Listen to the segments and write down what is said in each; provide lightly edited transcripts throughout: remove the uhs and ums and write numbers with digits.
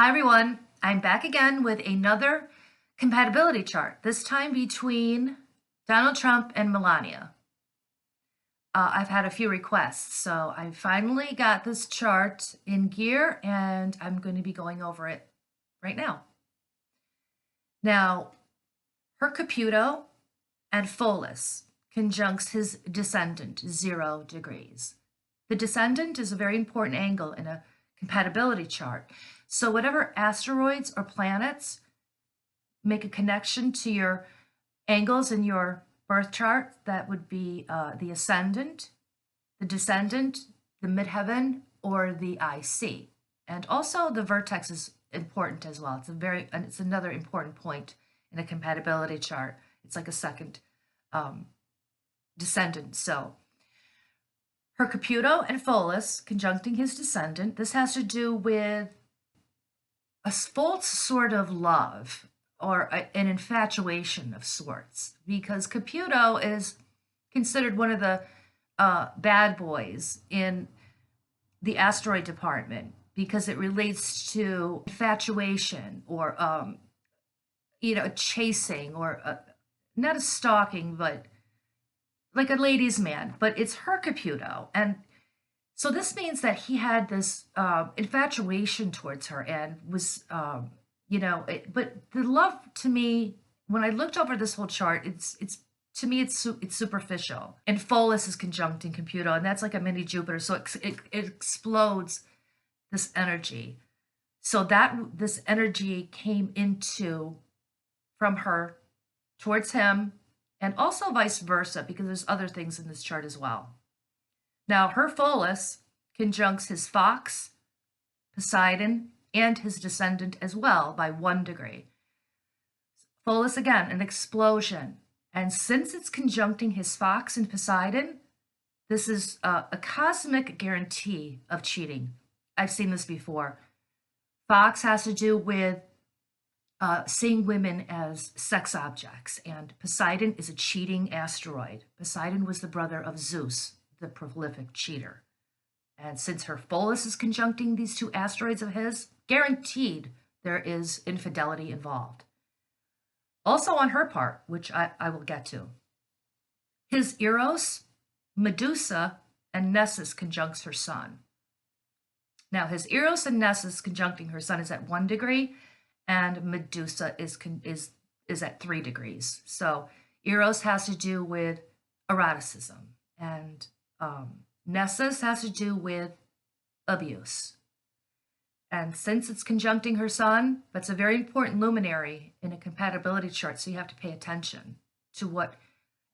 Hi everyone, I'm back again with another compatibility chart, this time between Donald Trump and Melania. I've had a few requests, so I finally got this chart in gear and I'm going to be going over it right now. Now, her Caputo and Pholus conjuncts his descendant, 0 degrees. The descendant is a very important angle in a compatibility chart. So whatever asteroids or planets make a connection to your angles in your birth chart, that would be the ascendant, the descendant, the midheaven, or the IC. And also the vertex is important as well. It's another important point in a compatibility chart. It's like a second descendant. So her Caputo and Pholus conjuncting his descendant. This has to do with a false sort of love or an infatuation of sorts, because Caputo is considered one of the bad boys in the asteroid department because it relates to infatuation or chasing or not a stalking, but like a ladies' man. But it's her Caputo, and so this means that he had this infatuation towards her and was, but the love to me, when I looked over this whole chart, it's to me, it's superficial. And Pholus is conjuncting Caputo, and that's like a mini Jupiter. So it explodes this energy. So this energy came from her towards him, and also vice versa, because there's other things in this chart as well. Now, her Pholus conjuncts his Fox, Poseidon, and his descendant as well by 1 degree. Pholus, again, an explosion. And since it's conjuncting his Fox and Poseidon, this is a cosmic guarantee of cheating. I've seen this before. Fox has to do with seeing women as sex objects, and Poseidon is a cheating asteroid. Poseidon was the brother of Zeus, the prolific cheater. And since her Pholus is conjuncting these two asteroids of his, guaranteed there is infidelity involved. Also on her part, which I will get to. His Eros, Medusa, and Nessus conjuncts her sun. Now his Eros and Nessus conjuncting her sun is at 1 degree, and Medusa is at 3 degrees. So Eros has to do with eroticism, and Nessus has to do with abuse. And since it's conjuncting her sun, that's a very important luminary in a compatibility chart, so you have to pay attention to what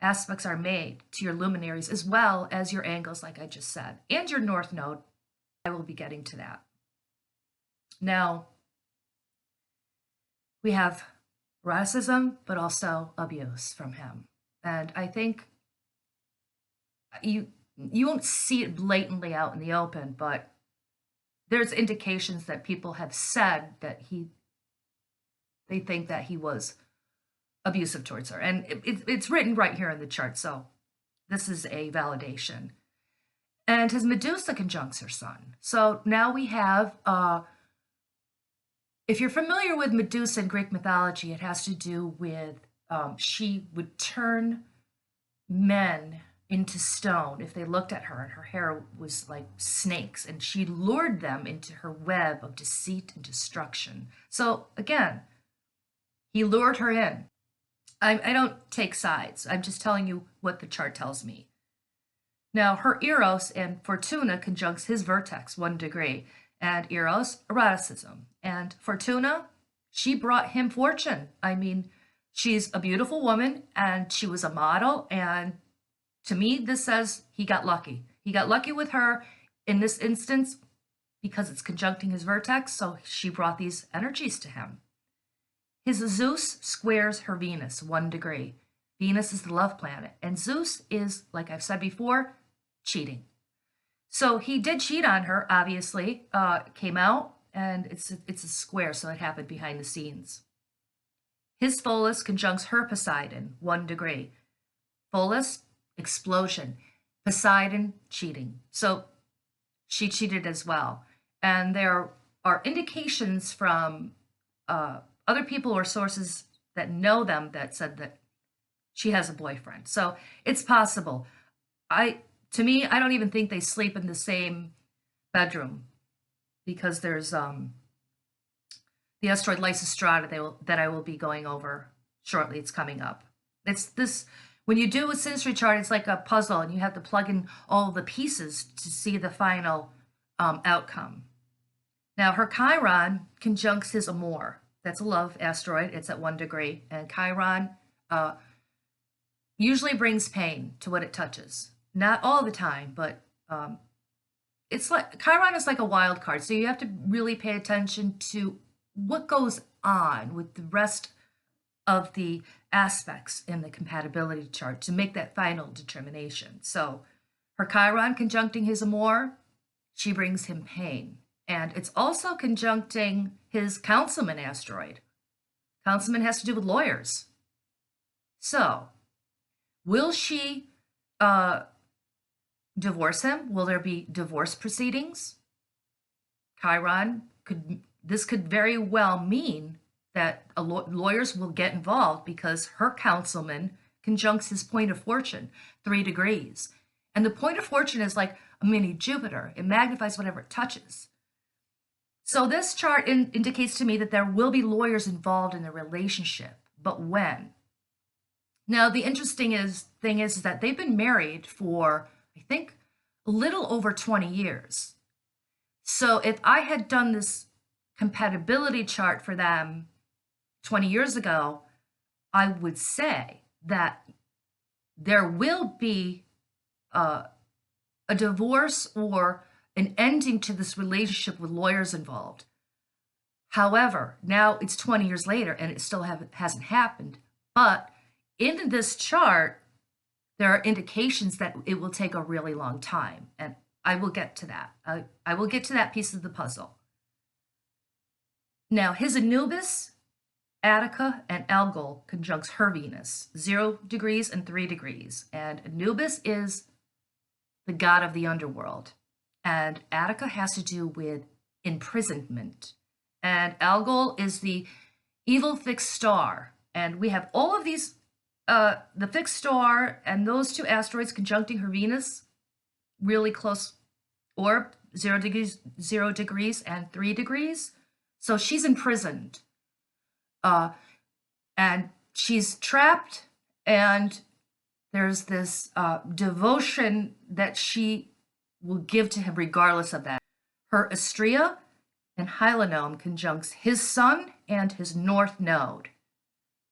aspects are made to your luminaries, as well as your angles, like I just said, and your north node. I will be getting to that. Now, we have eroticism, but also abuse from him. And I think you won't see it blatantly out in the open, but there's indications that people have said that they think that he was abusive towards her. And it's written right here in the chart, so this is a validation. And his Medusa conjuncts her sun. So now we have, if you're familiar with Medusa in Greek mythology, it has to do with she would turn men into stone if they looked at her, and her hair was like snakes, and she lured them into her web of deceit and destruction. So again, he lured her in. I don't take sides. I'm just telling you what the chart tells me. Now, her Eros and Fortuna conjuncts his vertex, 1 degree, and Eros, eroticism. And Fortuna, she brought him fortune. I mean, she's a beautiful woman, and she was a model, and to me, this says he got lucky. He got lucky with her in this instance because it's conjuncting his vertex, so she brought these energies to him. His Zeus squares her Venus, 1 degree. Venus is the love planet, and Zeus is, like I've said before, cheating. So he did cheat on her, obviously, came out, and it's a square, so it happened behind the scenes. His Pholus conjuncts her Poseidon, 1 degree. Pholus, explosion. Poseidon, cheating. So she cheated as well. And there are indications from other people or sources that know them that said that she has a boyfriend. So it's possible. To me, I don't even think they sleep in the same bedroom because there's the asteroid Lysistrata that I will be going over shortly. It's coming up. It's this when you do a synastry chart, it's like a puzzle, and you have to plug in all the pieces to see the final outcome. Now, her Chiron conjuncts his Amor. That's a love asteroid. It's at 1 degree, and Chiron usually brings pain to what it touches. Not all the time, but it's like Chiron is like a wild card, so you have to really pay attention to what goes on with the rest of the aspects in the compatibility chart to make that final determination. So her Chiron conjuncting his Amor, she brings him pain. And it's also conjuncting his Councilman asteroid. Councilman has to do with lawyers. So, will she divorce him? Will there be divorce proceedings? Chiron this could very well mean that lawyers will get involved because her councilman conjuncts his point of fortune, 3 degrees. And the point of fortune is like a mini Jupiter. It magnifies whatever it touches. So this chart indicates to me that there will be lawyers involved in the relationship, but when? Now, the interesting thing is that they've been married for, I think, a little over 20 years. So if I had done this compatibility chart for them 20 years ago, I would say that there will be a divorce or an ending to this relationship with lawyers involved. However, now it's 20 years later and it still hasn't happened. But in this chart, there are indications that it will take a really long time. And I will get to that. I will get to that piece of the puzzle. Now, his Anubis, Attica, and Algol conjuncts her Venus, 0 degrees and 3 degrees. And Anubis is the god of the underworld. And Attica has to do with imprisonment. And Algol is the evil fixed star. And we have all of these, the fixed star and those 2 asteroids conjuncting her Venus, really close orb, 0 degrees and 3 degrees. So she's imprisoned. And she's trapped, and there's this devotion that she will give to him regardless of that. Her Astrea and Hylanome conjuncts his sun and his north node,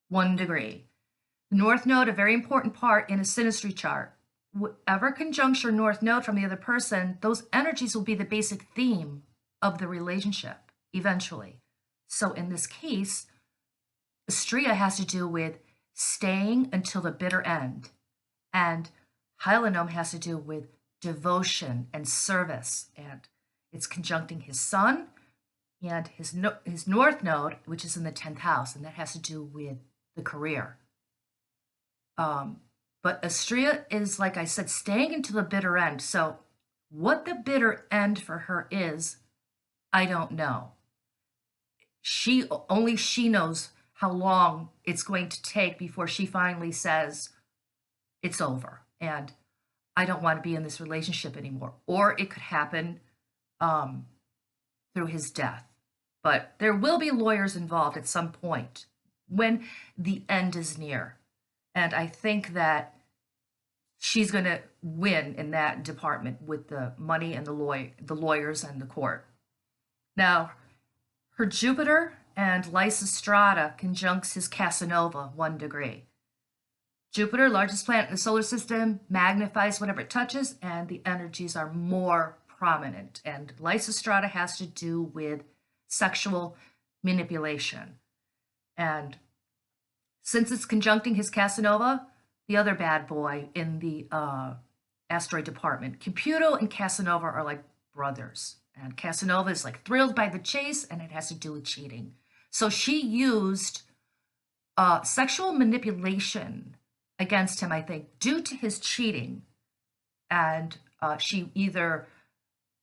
1 degree. The north node, a very important part in a synastry chart. Whatever conjuncts your north node from the other person, those energies will be the basic theme of the relationship eventually. So in this case, Astrea has to do with staying until the bitter end, and Hylanome has to do with devotion and service, and it's conjuncting his sun and his north node, which is in the 10th house, and that has to do with the career. But Astrea is, like I said, staying until the bitter end. So what the bitter end for her is, I don't know. Only she knows how long it's going to take before she finally says it's over and I don't want to be in this relationship anymore. Or it could happen through his death. But there will be lawyers involved at some point when the end is near. And I think that she's going to win in that department with the money and the lawyers and the court. Now, her Jupiter and Lysistrata conjuncts his Casanova, 1 degree. Jupiter, largest planet in the solar system, magnifies whatever it touches, and the energies are more prominent. And Lysistrata has to do with sexual manipulation. And since it's conjuncting his Casanova, the other bad boy in the asteroid department, Cupido and Casanova are like brothers. And Casanova is like thrilled by the chase, and it has to do with cheating. So she used sexual manipulation against him, I think, due to his cheating. And she either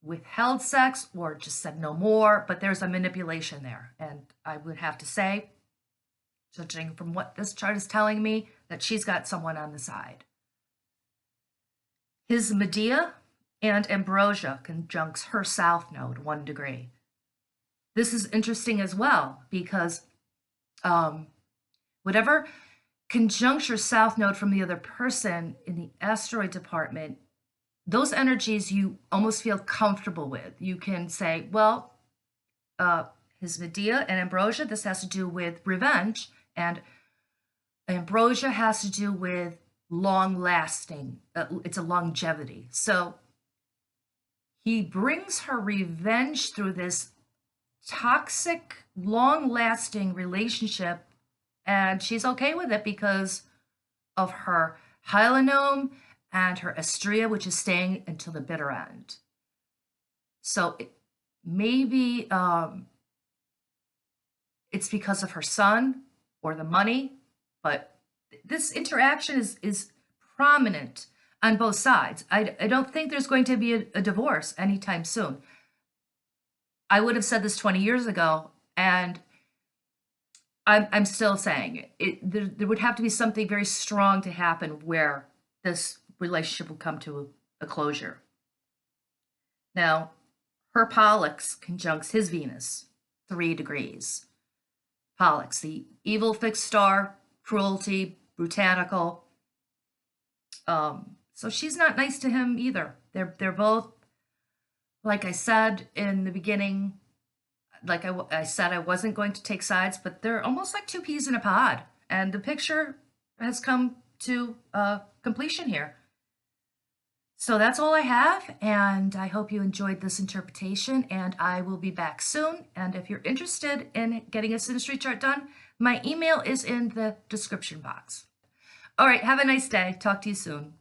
withheld sex or just said no more, but there's a manipulation there. And I would have to say, judging from what this chart is telling me, that she's got someone on the side. His Medea and Ambrosia conjuncts her south node 1 degree. This is interesting as well because whatever conjuncts your south node from the other person in the asteroid department, those energies you almost feel comfortable with. You can say, well, his Medea and Ambrosia, this has to do with revenge, and Ambrosia has to do with long lasting. It's a longevity. So he brings her revenge through this toxic, long lasting relationship, and she's okay with it because of her hylinome and her Astrea, which is staying until the bitter end. So maybe it's because of her son or the money, but this interaction is prominent on both sides. I don't think there's going to be a divorce anytime soon. I would have said this 20 years ago, and I'm still saying it. There would have to be something very strong to happen where this relationship will come to a closure. Now, her Pollux conjuncts his Venus, 3 degrees. Pollux, the evil fixed star, cruelty, brutanical. So she's not nice to him either. They're both, like I said in the beginning, like I said, I wasn't going to take sides, but they're almost like 2 peas in a pod. And the picture has come to completion here. So that's all I have, and I hope you enjoyed this interpretation, and I will be back soon. And if you're interested in getting a Synastry chart done, my email is in the description box. All right, have a nice day. Talk to you soon.